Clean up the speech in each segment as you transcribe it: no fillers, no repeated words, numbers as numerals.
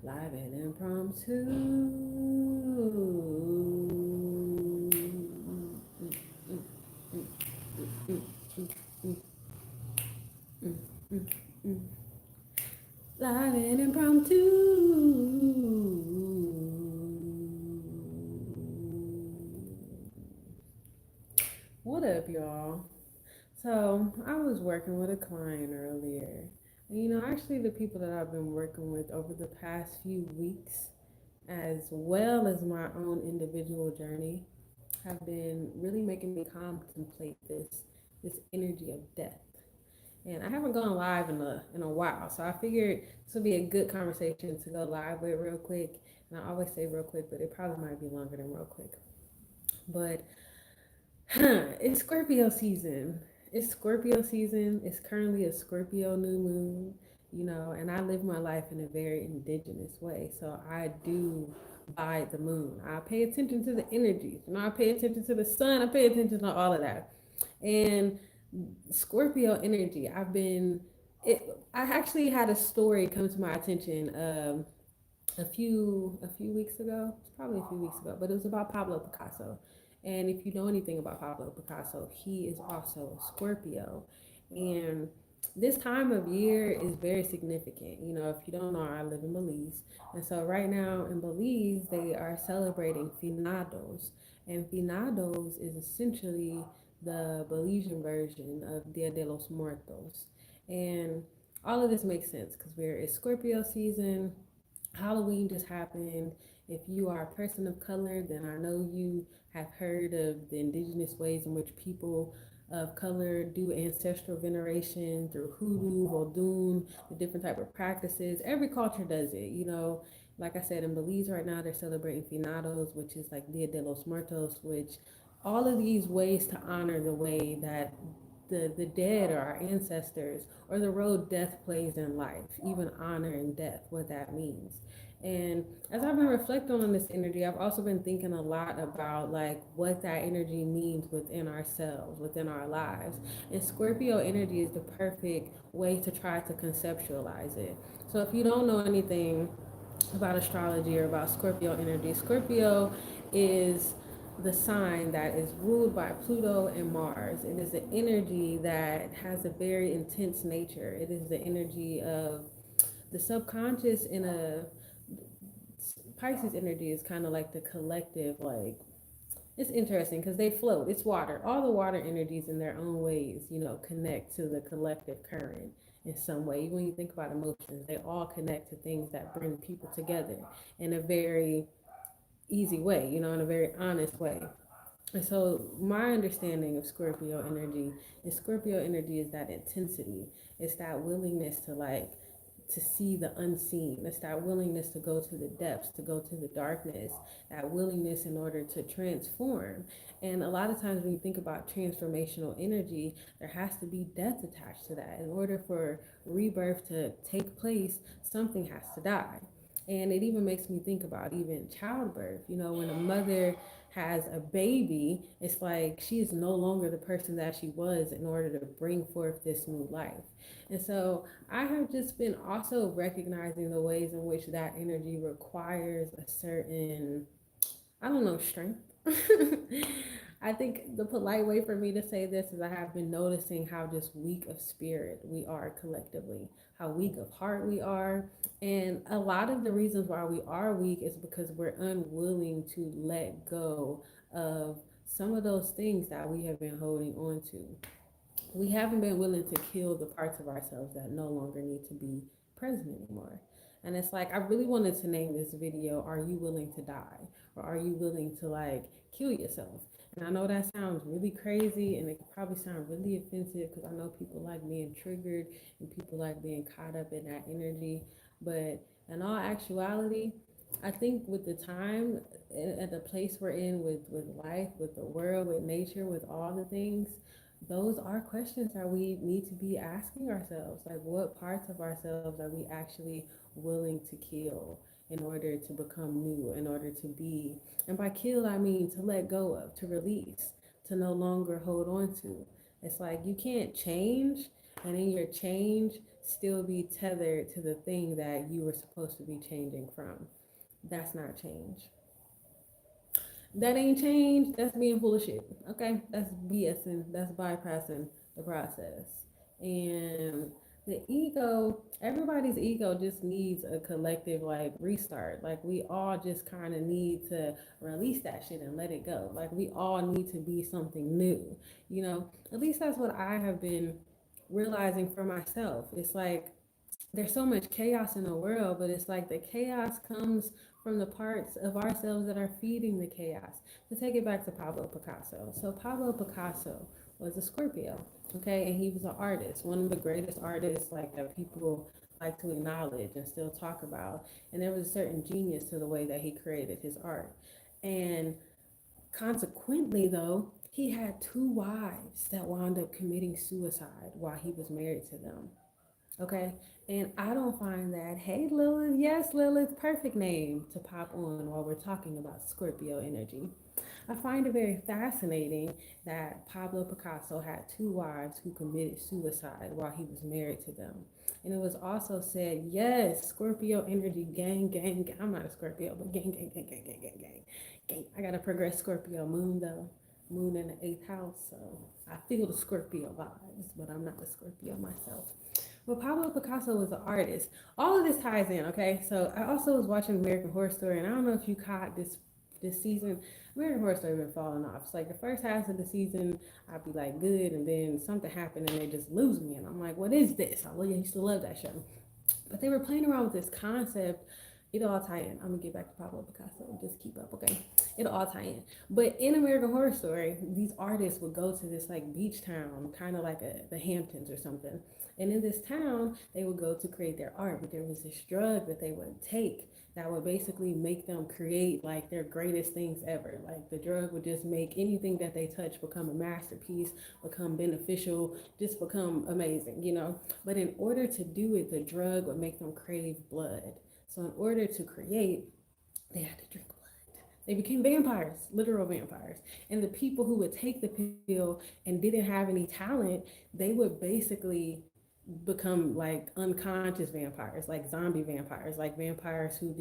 Live and impromptu. Live and impromptu. What up, y'all? So, I was working with a client earlier. And actually, the people that I've been working with over the past few weeks, as well as my own individual journey, have been really making me contemplate this energy of death. And I haven't gone live in a while, so I figured this would be a good conversation to go live with real quick. And I always say real quick, but it probably might be longer than real quick. But it's Scorpio season. It's Scorpio season. It's currently a Scorpio new moon, and I live my life in a very indigenous way. So I do bide the moon. I pay attention to the energies. I pay attention to the sun. I pay attention to all of that. And Scorpio energy, it, I actually had a story come to my attention a few weeks ago. It's probably a few weeks ago, but it was about Pablo Picasso. And if you know anything about Pablo Picasso, he is also a Scorpio. And this time of year is very significant. If you don't know, I live in Belize. And so right now in Belize, they are celebrating Finados. And Finados is essentially the Belizean version of Dia de los Muertos. And all of this makes sense because it's Scorpio season. Halloween just happened. If you are a person of color, then I know you have heard of the indigenous ways in which people of color do ancestral veneration through hoodoo, vodun, the different type of practices. Every culture does it. Like I said, in Belize right now, they're celebrating Finados, which is like Dia de los Muertos, which all of these ways to honor the way that the dead or our ancestors or the role death plays in life, even honor and death, what that means. And as I've been reflecting on this energy, I've also been thinking a lot about like what that energy means within ourselves, within our lives. And Scorpio energy is the perfect way to try to conceptualize it. So if you don't know anything about astrology or about Scorpio energy, Scorpio is the sign that is ruled by Pluto and Mars. It is an energy that has a very intense nature. It is the energy of the subconscious in a Pisces energy is kind of like the collective, like it's interesting because they float. It's water. All the water energies in their own ways, connect to the collective current in some way. When you think about emotions, they all connect to things that bring people together in a very easy way, in a very honest way. And so my understanding of Scorpio energy is that intensity. It's that willingness to see the unseen. It's that willingness to go to the depths, to go to the darkness, that willingness in order to transform. And a lot of times when you think about transformational energy, there has to be death attached to that. In order for rebirth to take place, something has to die. And it even makes me think about even childbirth. When a mother has a baby, it's like she is no longer the person that she was in order to bring forth this new life. And so I have just been also recognizing the ways in which that energy requires a certain, I don't know, strength. I think the polite way for me to say this is I have been noticing how just weak of spirit we are collectively, how weak of heart we are. And a lot of the reasons why we are weak is because we're unwilling to let go of some of those things that we have been holding on to. We haven't been willing to kill the parts of ourselves that no longer need to be present anymore. And it's like, I really wanted to name this video, Are You Willing to Die? Or Are You Willing to like kill yourself? And I know that sounds really crazy and it could probably sound really offensive because I know people like being triggered and people like being caught up in that energy. But in all actuality, I think with the time at the place we're in with life, with the world, with nature, with all the things, those are questions that we need to be asking ourselves. Like, what parts of ourselves are we actually willing to kill in order to become new, in order to be? And by kill, I mean to let go of, to release, to no longer hold on to. It's like you can't change, and in your change, still be tethered to the thing that you were supposed to be changing from. That's not change. That ain't change. That's being full of shit. Okay, that's BSing. That's bypassing the process. And the ego, everybody's ego just needs a collective like restart. Like we all just kind of need to release that shit and let it go. Like we all need to be something new. You know, at least that's what I have been realizing for myself. It's like there's so much chaos in the world, but it's like the chaos comes from the parts of ourselves that are feeding the chaos. To take it back to Pablo Picasso. So Pablo Picasso was a Scorpio, okay, and he was an artist, one of the greatest artists like that people like to acknowledge and still talk about. And there was a certain genius to the way that he created his art. And consequently, though, he had two wives that wound up committing suicide while he was married to them. Okay. And I don't find that, hey, Lilith, yes, Lilith, perfect name to pop on while we're talking about Scorpio energy. I find it very fascinating that Pablo Picasso had two wives who committed suicide while he was married to them. And it was also said, yes, Scorpio energy, gang, gang, gang. I'm not a Scorpio, but gang, gang, gang, gang, gang, gang, gang, gang. I got a progress Scorpio moon though, moon in the eighth house. So I feel the Scorpio vibes, but I'm not a Scorpio myself. Well, Pablo Picasso was an artist. All of this ties in, okay? So I also was watching American Horror Story, and I don't know if you caught this season. American Horror Story been falling off. It's like the first half of the season, I'd be like good, and then something happened, and they just lose me, and I'm like, what is this? I used to love that show, but they were playing around with this concept. It'll all tie in. I'm gonna get back to Pablo Picasso. Just keep up, okay? It'll all tie in. But in American Horror Story, these artists would go to this like beach town, kind of like the Hamptons or something. And in this town, they would go to create their art. But there was this drug that they would take that would basically make them create like their greatest things ever. Like the drug would just make anything that they touch become a masterpiece, become beneficial, just become amazing, you know? But in order to do it, the drug would make them crave blood. So in order to create, they had to drink blood. They became vampires, literal vampires. And the people who would take the pill and didn't have any talent, they would basically become like unconscious vampires, like zombie vampires, like vampires who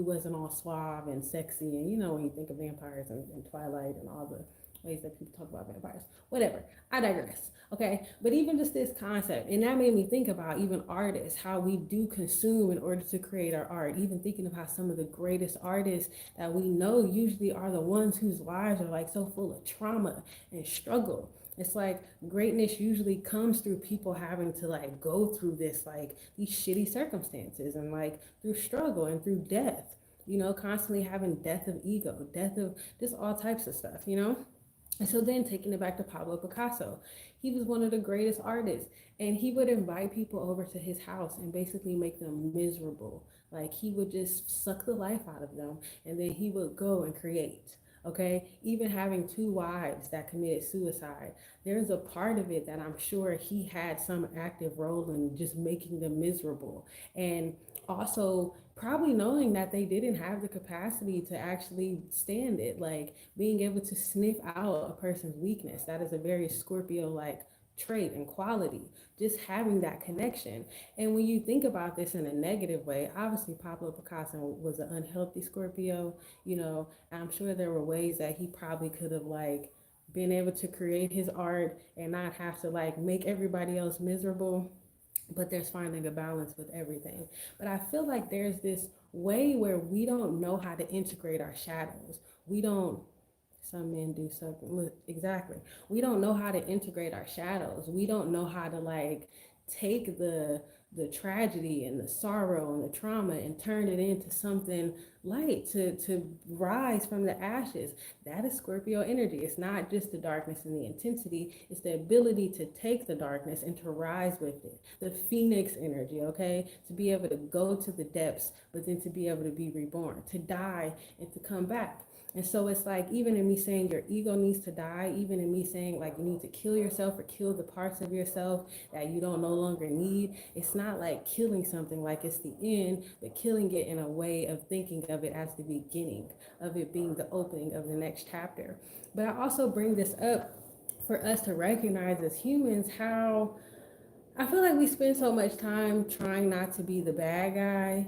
wasn't all suave and sexy. And you know, when you think of vampires and Twilight and all the ways that people talk about vampires, whatever, I digress. Okay, but even just this concept, and that made me think about even artists, how we do consume in order to create our art. Even thinking of how some of the greatest artists that we know usually are the ones whose lives are like so full of trauma and struggle. It's like greatness usually comes through people having to like go through this, like these shitty circumstances, and like through struggle and through death, you know, constantly having death of ego, death of just all types of stuff, you know? And so then taking it back to Pablo Picasso, he was one of the greatest artists, and he would invite people over to his house and basically make them miserable. Like he would just suck the life out of them, and then he would go and create. Okay, even having two wives that committed suicide, there's a part of it that I'm sure he had some active role in just making them miserable. And also probably knowing that they didn't have the capacity to actually stand it, like being able to sniff out a person's weakness. That is a very Scorpio like trait and quality, just having that connection. And when you think about this in a negative way, obviously Pablo Picasso was an unhealthy Scorpio, you know. I'm sure there were ways that he probably could have like been able to create his art and not have to like make everybody else miserable, but there's finding a balance with everything. But I feel like there's this way where we don't know how to integrate our shadows. We don't, some men do something, exactly. We don't know how to integrate our shadows. We don't know how to like take the tragedy and the sorrow and the trauma and turn it into something light to rise from the ashes. That is Scorpio energy. It's not just the darkness and the intensity, it's the ability to take the darkness and to rise with it. The phoenix energy, okay? To be able to go to the depths, but then to be able to be reborn, to die and to come back. And so it's like, even in me saying your ego needs to die, even in me saying like you need to kill yourself or kill the parts of yourself that you don't no longer need, it's not like killing something like it's the end, but killing it in a way of thinking of it as the beginning, of it being the opening of the next chapter. But I also bring this up for us to recognize as humans how I feel like we spend so much time trying not to be the bad guy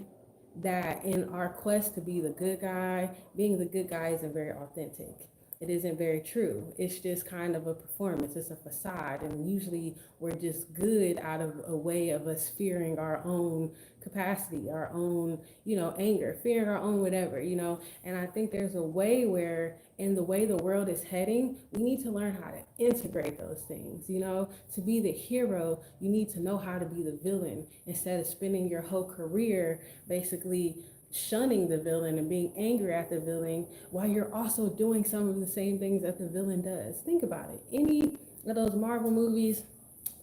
that in our quest to be the good guy, being the good guy isn't very authentic. It isn't very true. It's just kind of a performance, it's a facade. And usually we're just good out of a way of us fearing our own capacity, our own, anger, fearing our own whatever. And I think there's a way where, in the way the world is heading, we need to learn how to integrate those things. To be the hero, you need to know how to be the villain instead of spending your whole career basically shunning the villain and being angry at the villain while you're also doing some of the same things that the villain does. Think about it. Any of those Marvel movies,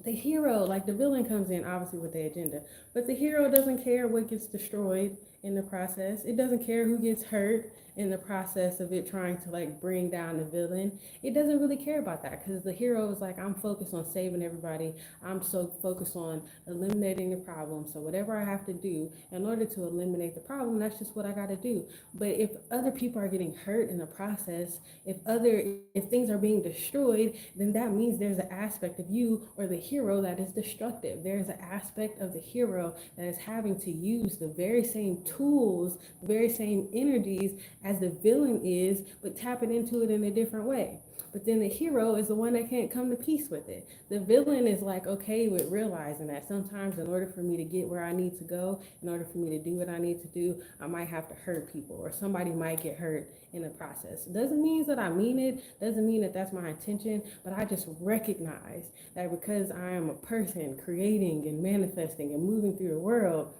the hero, like the villain comes in obviously with the agenda, but the hero doesn't care what gets destroyed in the process. It doesn't care who gets hurt in the process of it trying to like bring down the villain. It doesn't really care about that because the hero is like, I'm focused on saving everybody. I'm so focused on eliminating the problem. So whatever I have to do in order to eliminate the problem, that's just what I got to do. But if other people are getting hurt in the process, if things are being destroyed, then that means there's an aspect of you or the hero that is destructive. There's an aspect of the hero that is having to use the very same tools, the very same energies as the villain is, but tapping into it in a different way. But then the hero is the one that can't come to peace with it. The villain is like okay with realizing that sometimes in order for me to get where I need to go, in order for me to do what I need to do, I might have to hurt people or somebody might get hurt in the process. Doesn't mean that I mean it, doesn't mean that that's my intention, but I just recognize that because I am a person creating and manifesting and moving through the world,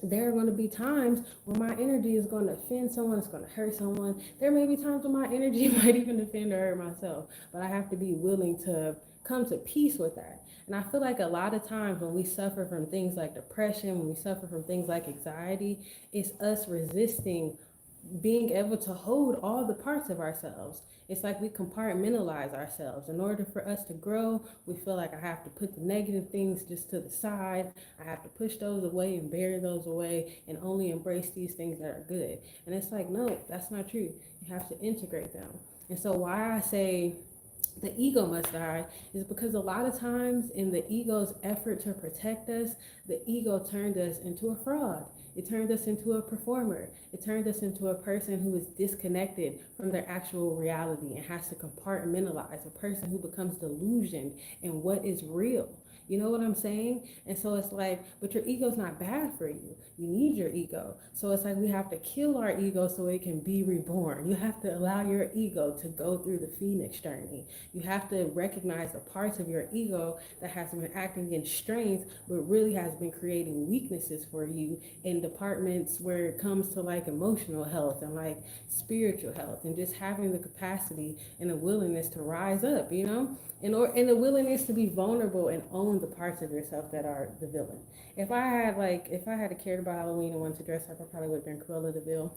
there are going to be times when my energy is going to offend someone, it's going to hurt someone. There may be times when my energy might even offend or hurt myself, but I have to be willing to come to peace with that. And I feel like a lot of times when we suffer from things like depression, when we suffer from things like anxiety, it's us resisting being able to hold all the parts of ourselves. It's like we compartmentalize ourselves. In order for us to grow, we feel like I have to put the negative things just to the side. I have to push those away and bury those away and only embrace these things that are good. And it's like, no, that's not true. You have to integrate them. And so why I say the ego must die is because a lot of times in the ego's effort to protect us, the ego turned us into a fraud. It turned us into a performer. It turned us into a person who is disconnected from their actual reality and has to compartmentalize, a person who becomes delusioned in what is real. You know what I'm saying? And so it's like, but your ego's not bad for you. You need your ego. So it's like we have to kill our ego so it can be reborn. You have to allow your ego to go through the phoenix journey. You have to recognize the parts of your ego that has been acting in strengths, but really has been creating weaknesses for you in departments where it comes to like emotional health and like spiritual health and just having the capacity and the willingness to rise up. And the willingness to be vulnerable and own the parts of yourself that are the villain. If I had cared about Halloween and wanted to dress up, I probably would have been Cruella de Vil.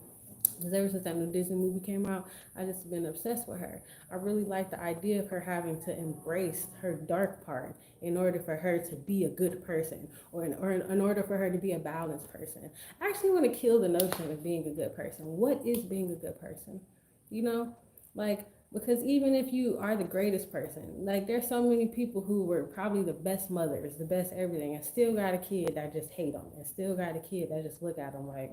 Because ever since that new Disney movie came out, I just been obsessed with her. I really like the idea of her having to embrace her dark part in order for her to be a good person, or in order for her to be a balanced person. I actually want to kill the notion of being a good person. What is being a good person? You know, like, because even if you are the greatest person, like there's so many people who were probably the best mothers, the best everything, and still got a kid that just hate them, and still got a kid that just look at them like,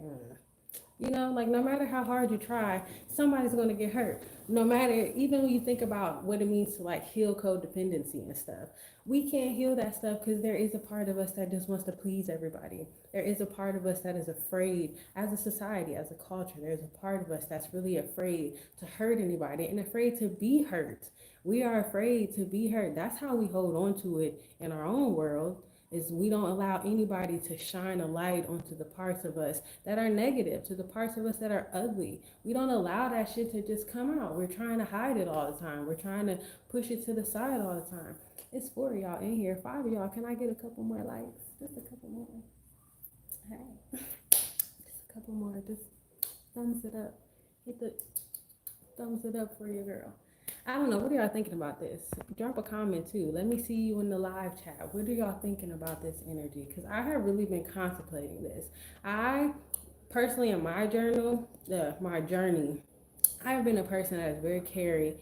like no matter how hard you try, somebody's going to get hurt. No matter, even when you think about what it means to like heal codependency and stuff, we can't heal that stuff because there is a part of us that just wants to please everybody. There is a part of us that is afraid, as a society, as a culture, there's a part of us that's really afraid to hurt anybody and afraid to be hurt. We are afraid to be hurt. That's how we hold on to it in our own world, is we don't allow anybody to shine a light onto the parts of us that are negative, to the parts of us that are ugly. We don't allow that shit to just come out. We're trying to hide it all the time. We're trying to push it to the side all the time. It's 4 of y'all in here. 5 of y'all. Can I get a couple more likes? Just a couple more. Hey. Just a couple more. Just thumbs it up. Hit the thumbs it up for your girl. I don't know. What are y'all thinking about this? Drop a comment too. Let me see you in the live chat. What are y'all thinking about this energy? Because I have really been contemplating this. I personally, in my journey, I have been a person that is very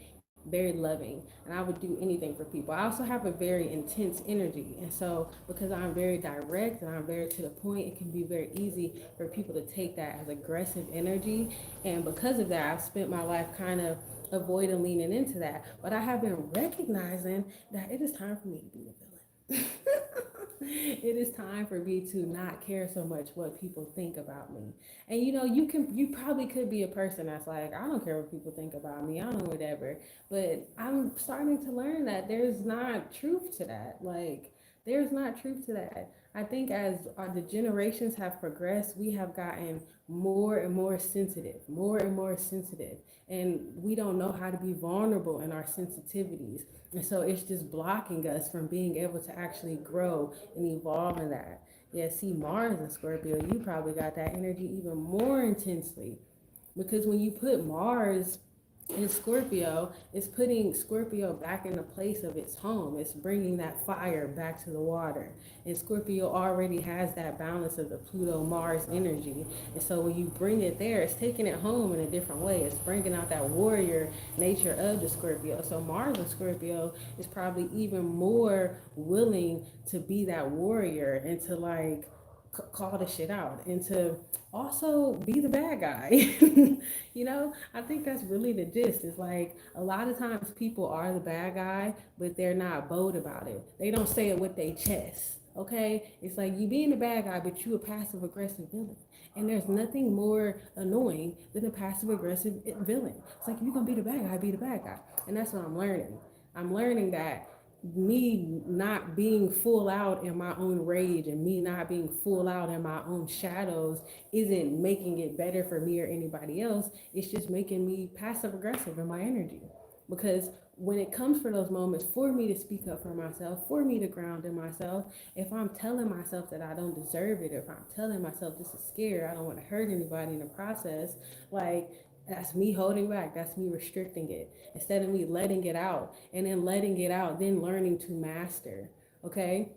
very loving, and I would do anything for people. I also have a very intense energy, and so because I'm very direct and I'm very to the point, it can be very easy for people to take that as aggressive energy. And because of that, I've spent my life kind of avoiding leaning into that. But I have been recognizing that it is time for me to be the villain. It is time for me to not care so much what people think about me. And you probably could be a person that's like, I don't care what people think about me, I don't know, whatever. But I'm starting to learn that there's not truth to that. Like, there's not truth to that. I think as the generations have progressed, we have gotten more and more sensitive, more and more sensitive. And we don't know how to be vulnerable in our sensitivities. And so it's just blocking us from being able to actually grow and evolve in that. Yeah, see, Mars in Scorpio, you probably got that energy even more intensely. Because when you put Mars in Scorpio, it's putting Scorpio back in the place of its home. It's bringing that fire back to the water. And Scorpio already has that balance of the Pluto Mars energy. And so when you bring it there, it's taking it home in a different way. It's bringing out that warrior nature of the Scorpio. So Mars in Scorpio is probably even more willing to be that warrior and to like call the shit out and to also be the bad guy. I think that's really the gist. It's like a lot of times people are the bad guy, but they're not bold about it. They don't say it with their chest. Okay, it's like you being the bad guy, but you a passive aggressive villain. And there's nothing more annoying than a passive aggressive villain. It's like if you're gonna be the bad guy, be the bad guy. And that's what I'm learning. I'm learning that me not being full out in my own rage and me not being full out in my own shadows isn't making it better for me or anybody else. It's just making me passive aggressive in my energy. Because when it comes for those moments for me to speak up for myself, for me to ground in myself, if I'm telling myself that I don't deserve it, if I'm telling myself this is scary, I don't want to hurt anybody in the process, like, that's me holding back. That's me restricting it instead of me letting it out and then letting it out, then learning to master. Okay.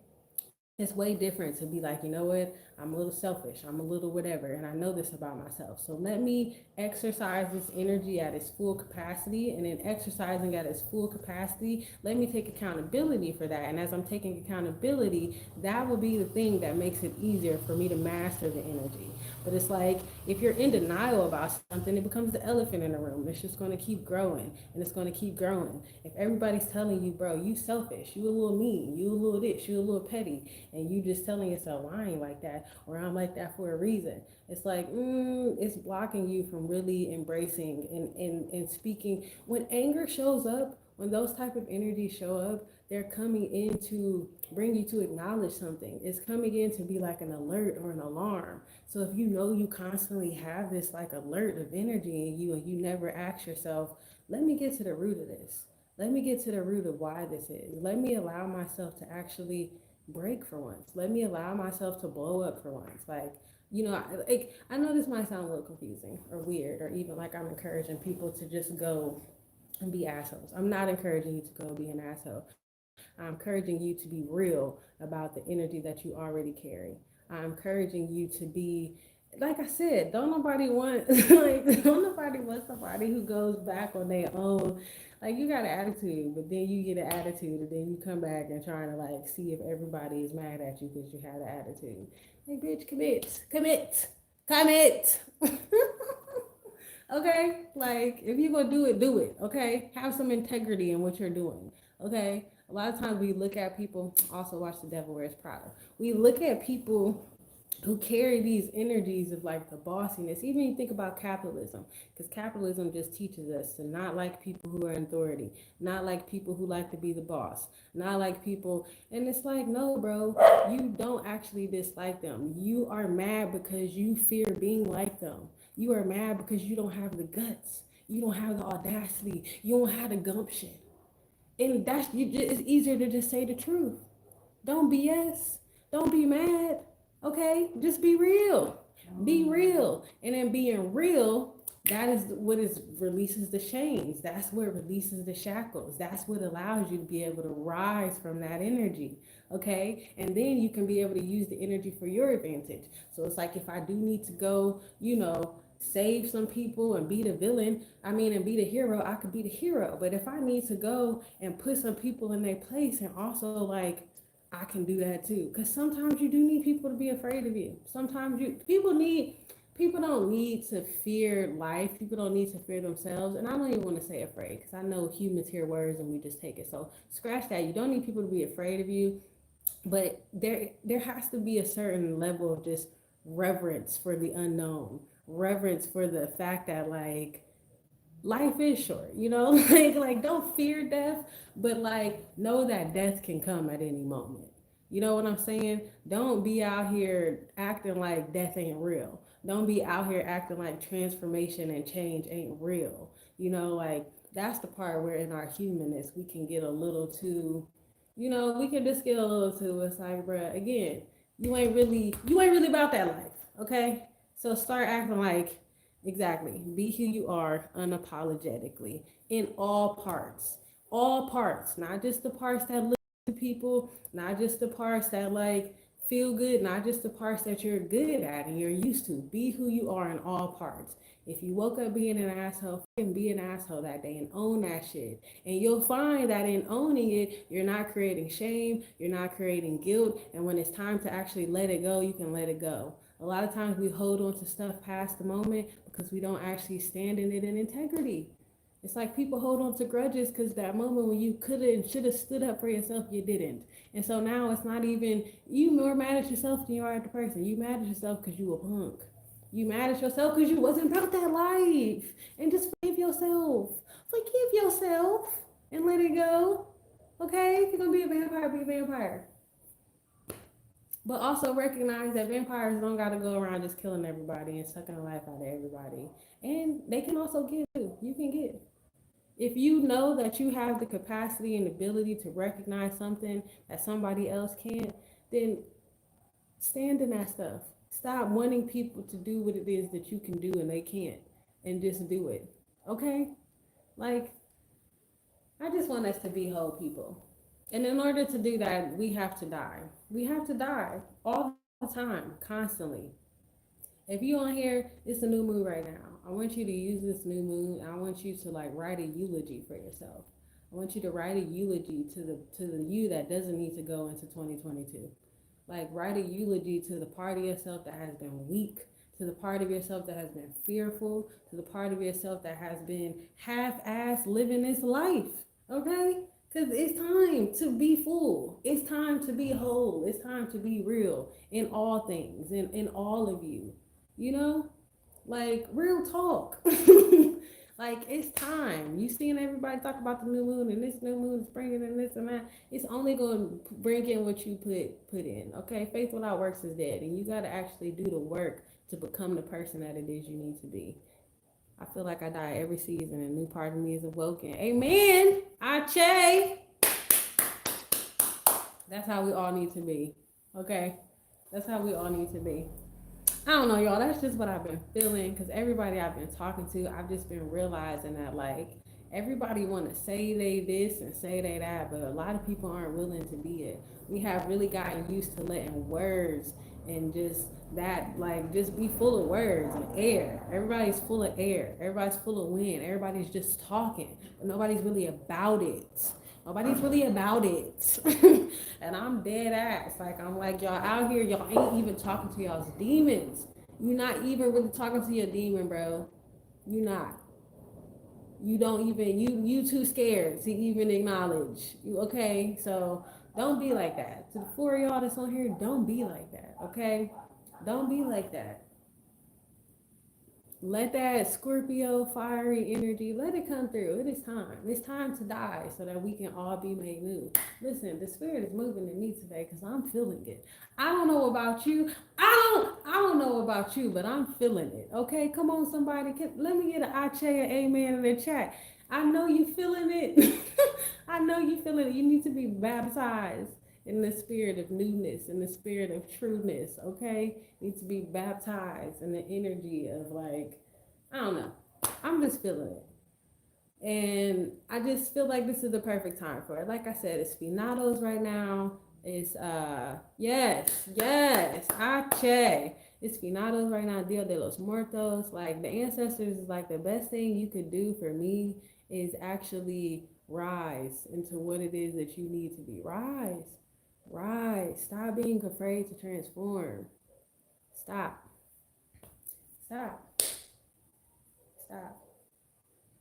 It's way different to be like, you know what, I'm a little selfish, I'm a little whatever, and I know this about myself. So let me exercise this energy at its full capacity, and in exercising at its full capacity, let me take accountability for that. And as I'm taking accountability, that will be the thing that makes it easier for me to master the energy. But it's like if you're in denial about something, it becomes the elephant in the room. It's just going to keep growing and it's going to keep growing. If everybody's telling you, bro, you selfish, you a little mean, you a little this, you a little petty, and you just telling yourself, well, I ain't like that, or I'm like that for a reason. It's like, it's blocking you from really embracing and speaking. When anger shows up, when those type of energies show up, they're coming in to bring you to acknowledge something. It's coming in to be like an alert or an alarm. So if you know you constantly have this like alert of energy in you and you never ask yourself, let me get to the root of this. Let me get to the root of why this is. Let me allow myself to actually break for once. Let me allow myself to blow up for once. Like, I know this might sound a little confusing or weird, or even like I'm encouraging people to just go and be assholes. I'm not encouraging you to go be an asshole. I'm encouraging you to be real about the energy that you already carry. I'm encouraging you to be, like I said, don't nobody want like don't nobody want somebody who goes back on their own. Like, you got an attitude, but then you get an attitude, and then you come back and trying to like see if everybody is mad at you because you had an attitude. Like, bitch, commit. Okay, like if you're gonna do it. Okay, have some integrity in what you're doing. Okay, a lot of times we look at people. Also, watch The Devil Wears Prada. We look at people who carry these energies of like the bossiness. Even you think about capitalism, because capitalism just teaches us to not like people who are in authority, not like people who like to be the boss, not like people. And it's like, no, bro, you don't actually dislike them. You are mad because you fear being like them. You are mad because you don't have the guts. You don't have the audacity. You don't have the gumption. And that's you. It's easier to just say the truth. Don't BS. Don't be mad. Okay? Just be real. Be real. And then being real, that is what is releases the chains. That's what releases the shackles. That's what allows you to be able to rise from that energy. Okay? And then you can be able to use the energy for your advantage. So it's like if I do need to go, save some people and be the villain, and be the hero, I could be the hero. But if I need to go and put some people in their place, and also like I can do that too. Because sometimes you do need people to be afraid of you. Sometimes people don't need to fear life. People don't need to fear themselves. And I don't even want to say afraid because I know humans hear words and we just take it. So scratch that. You don't need people to be afraid of you, but there has to be a certain level of just reverence for the unknown, reverence for the fact that like life is short, like don't fear death, but like know that death can come at any moment. You know what I'm saying? Don't be out here acting like death ain't real. Don't be out here acting like transformation and change ain't real. Like that's the part where in our humanness we can get a little too, we can just get a little too. It's like, bruh, again, you ain't really about that life, okay? So start acting like exactly. Be who you are unapologetically in all parts, not just the parts that look to people, not just the parts that like feel good, not just the parts that you're good at and you're used to. Be who you are in all parts. If you woke up being an asshole, fucking be an asshole that day and own that shit. And you'll find that in owning it, you're not creating shame, you're not creating guilt. And when it's time to actually let it go, you can let it go. A lot of times we hold on to stuff past the moment because we don't actually stand in it in integrity. It's like people hold on to grudges because that moment when you could have and should have stood up for yourself, you didn't. And so now it's not even, you more mad at yourself than you are at the person. You mad at yourself because you a punk. You mad at yourself because you wasn't about that life. And just forgive yourself. Forgive yourself and let it go. Okay? If you're going to be a vampire, be a vampire. But also recognize that vampires don't gotta go around just killing everybody and sucking the life out of everybody. And they can also give too. You can give. If you know that you have the capacity and ability to recognize something that somebody else can't, then stand in that stuff. Stop wanting people to do what it is that you can do and they can't. And just do it. Okay? Like, I just want us to be whole people. And in order to do that, we have to die. We have to die all the time, constantly. If you on here, it's a new moon right now. I want you to use this new moon. And I want you to like write a eulogy for yourself. I want you to write a eulogy to the you that doesn't need to go into 2022. Like write a eulogy to the part of yourself that has been weak, to the part of yourself that has been fearful, to the part of yourself that has been half-ass living this life. Okay? Because it's time to be full. It's time to be whole. It's time to be real in all things, in all of you. You know? Like, real talk. Like, it's time. You seeing everybody talk about the new moon and this new moon is bringing in this and that. It's only going to bring in what you put in. Okay? Faith without works is dead. And you got to actually do the work to become the person that it is you need to be. I feel like I die every season. A new part of me is awoken. Amen. Ache. That's how we all need to be. Okay? That's how we all need to be. I don't know, y'all. That's just what I've been feeling because everybody I've been talking to, I've just been realizing that like everybody want to say they this and say they that, but a lot of people aren't willing to be it. We have really gotten used to letting words and just that like just be full of words and air. Everybody's full of air. Everybody's full of wind. Everybody's just talking, but nobody's really about it. Nobody's really about it. And I'm dead ass. Like, I'm like, y'all out here, y'all ain't even talking to y'all's demons. You're not even really talking to your demon, bro. You not. You don't even, you too scared to even acknowledge. You okay? So don't be like that. To the four of y'all that's on here, don't be like that, okay? Don't be like that. Let that Scorpio fiery energy, let it come through. It is time. It's time to die so that we can all be made new. Listen, the spirit is moving in me today because I'm feeling it. I don't know about you. I don't know about you, but I'm feeling it. Okay, come on, somebody. Let me get an Ache or amen in the chat. I know you feeling it. I know you feeling it. You need to be baptized in the spirit of newness, in the spirit of trueness, okay? Need to be baptized in the energy of like, I don't know. I'm just feeling it. And I just feel like this is the perfect time for it. Like I said, it's finados right now. It's yes, Ache. It's finados right now, Dia de los Muertos. Like the ancestors is like the best thing you could do for me is actually rise into what it is that you need to be. Rise. Rise. Stop being afraid to transform. Stop. Stop. Stop.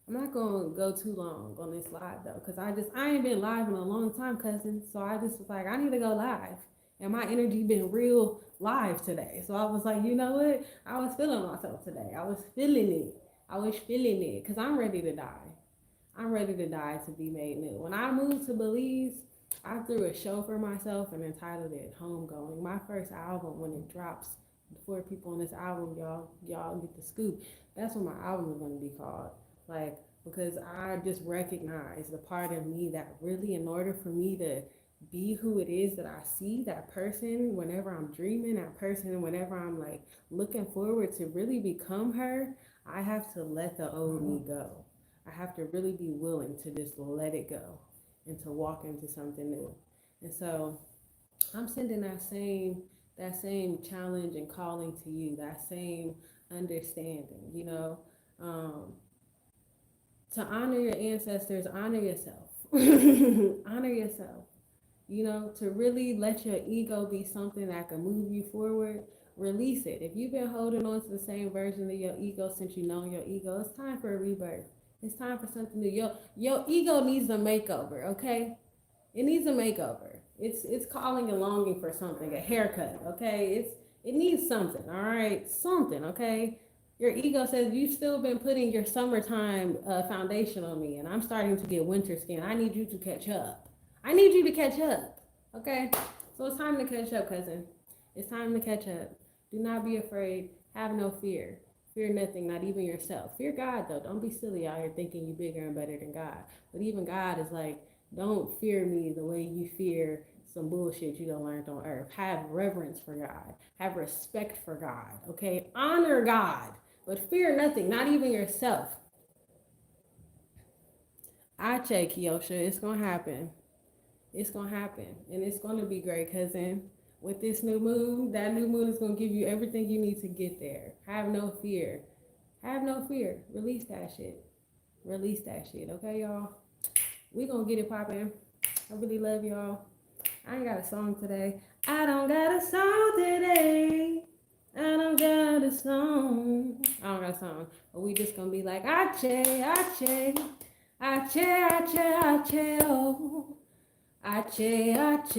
I'm not gonna go too long on this live though, cause I ain't been live in a long time, cousin. So I just was like, I need to go live, and my energy been real live today. So I was like, you know what? I was feeling myself today. I was feeling it. I was feeling it, cause I'm ready to die. I'm ready to die to be made new. When I moved to Belize, I threw a show for myself and entitled it Homegoing. My first album, when it drops, before people on this album, y'all get the scoop. That's what my album is gonna be called. Like, because I just recognize the part of me that really, in order for me to be who it is that I see, that person, whenever I'm dreaming, that person, whenever I'm like looking forward to really become her, I have to let the old me go. I have to really be willing to just let it go and to walk into something new. And so I'm sending that same challenge and calling to you, that same understanding, um, to honor your ancestors, honor yourself. Honor yourself. To really let your ego be something that can move you forward, release it. If you've been holding on to the same version of your ego since you know your ego, it's time for a rebirth. It's time for something new. Your ego needs a makeover, okay? It needs a makeover. It's calling and longing for something, a haircut, okay? It needs something, all right? Something, okay? Your ego says you've still been putting your summertime foundation on me, and I'm starting to get winter skin. I need you to catch up. I need you to catch up, okay? So it's time to catch up, cousin. It's time to catch up. Do not be afraid. Have no fear. Fear nothing, not even yourself. Fear God, though. Don't be silly out here thinking you're bigger and better than God. But even God is like, don't fear me the way you fear some bullshit you don't learn on earth. Have reverence for God. Have respect for God. Okay? Honor God. But fear nothing, not even yourself. I check, Kiosha. It's gonna happen. It's gonna happen. And it's gonna be great, cousin. With this new moon, that new moon is gonna give you everything you need to get there. Have no fear. Have no fear. Release that shit. Release that shit. Okay, y'all? We gonna get it poppin'. I really love y'all. I ain't got a song today. I don't got a song today. I don't got a song. I don't got a song. But we just gonna be like, Ache, Ache, Ache, Ache, Ache, oh. Ache, Ache,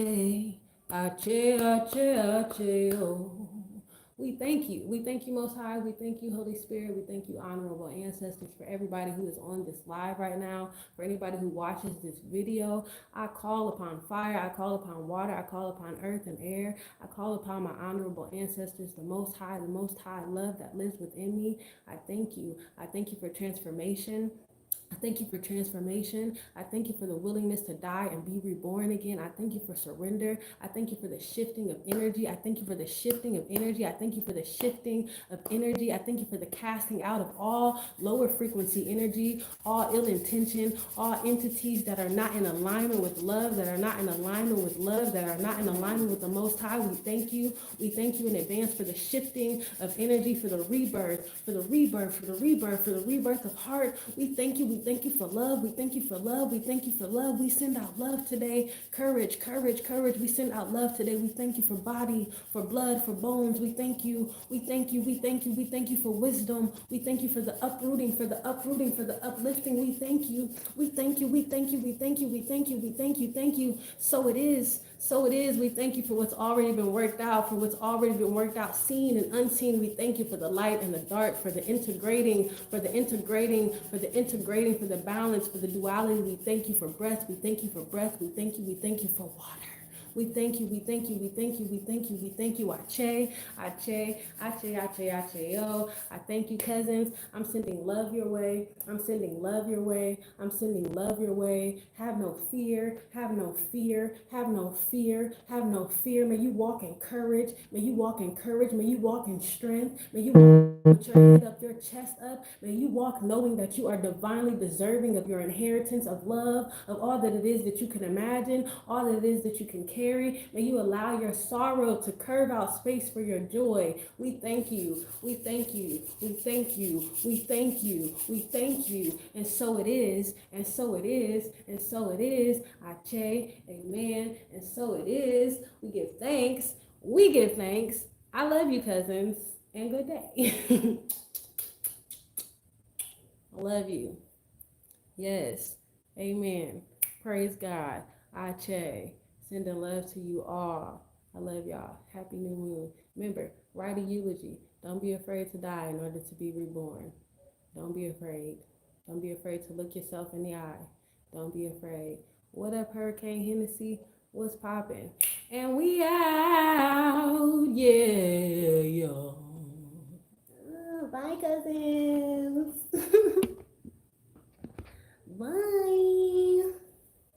Ache, Ache, Ache, oh. We thank you. We thank you, Most High. We thank you, Holy Spirit. We thank you, honorable ancestors, for everybody who is on this live right now, for anybody who watches this video. I call upon fire. I call upon water. I call upon earth and air. I call upon my honorable ancestors, the Most High love that lives within me. I thank you. I thank you for transformation. I thank you for transformation. I thank you for the willingness to die and be reborn again. I thank you for surrender. I thank you for the shifting of energy. I thank you for the shifting of energy. I thank you for the shifting of energy. I thank you for the casting out of all lower frequency energy, all ill intention, all entities that are not in alignment with love, that are not in alignment with love, that are not in alignment with the Most High. We thank you. We thank you in advance for the shifting of energy, for the rebirth, for the rebirth, for the rebirth, for the rebirth of heart. We thank you. We thank you for love. We thank you for love. We thank you for love. We send out love today. Courage, courage, courage. We send out love today. We thank you for body, for blood, for bones. We thank you. We thank you. We thank you. We thank you for wisdom. We thank you for the uprooting, for the uprooting, for the uplifting. We thank you. We thank you. We thank you. We thank you. We thank you. We thank you. Thank you. So it is. So it is. We thank you for what's already been worked out, for what's already been worked out, seen and unseen. We thank you for the light and the dark, for the integrating, for the integrating, for the integrating, for the balance, for the duality. We thank you for breath. We thank you for breath. We thank you. We thank you for water. We thank you, we thank you, we thank you, we thank you, we thank you. Ache, Ache, Ache, Ache, Ache, oh. I thank you, cousins. I'm sending love your way. I'm sending love your way. I'm sending love your way. Have no fear, have no fear, have no fear, have no fear. May you walk in courage. May you walk in courage. May you walk in strength. May you walk with your head up, your chest up. May you walk knowing that you are divinely deserving of your inheritance of love, of all that it is that you can imagine, all that it is that you can carry. carry. May you allow your sorrow to curve out space for your joy. We thank you. We thank you. We thank you. We thank you. We thank you. And so it is. And so it is. And so it is. Ache. Amen. And so it is. We give thanks. We give thanks. I love you, cousins. And good day. I love you. Yes. Amen. Praise God. Ache. Sending love to you all. I love y'all. Happy new moon. Remember, write a eulogy. Don't be afraid to die in order to be reborn. Don't be afraid. Don't be afraid to look yourself in the eye. Don't be afraid. What up, Hurricane Hennessy? What's popping? And we out. Yeah, y'all. Bye, cousins.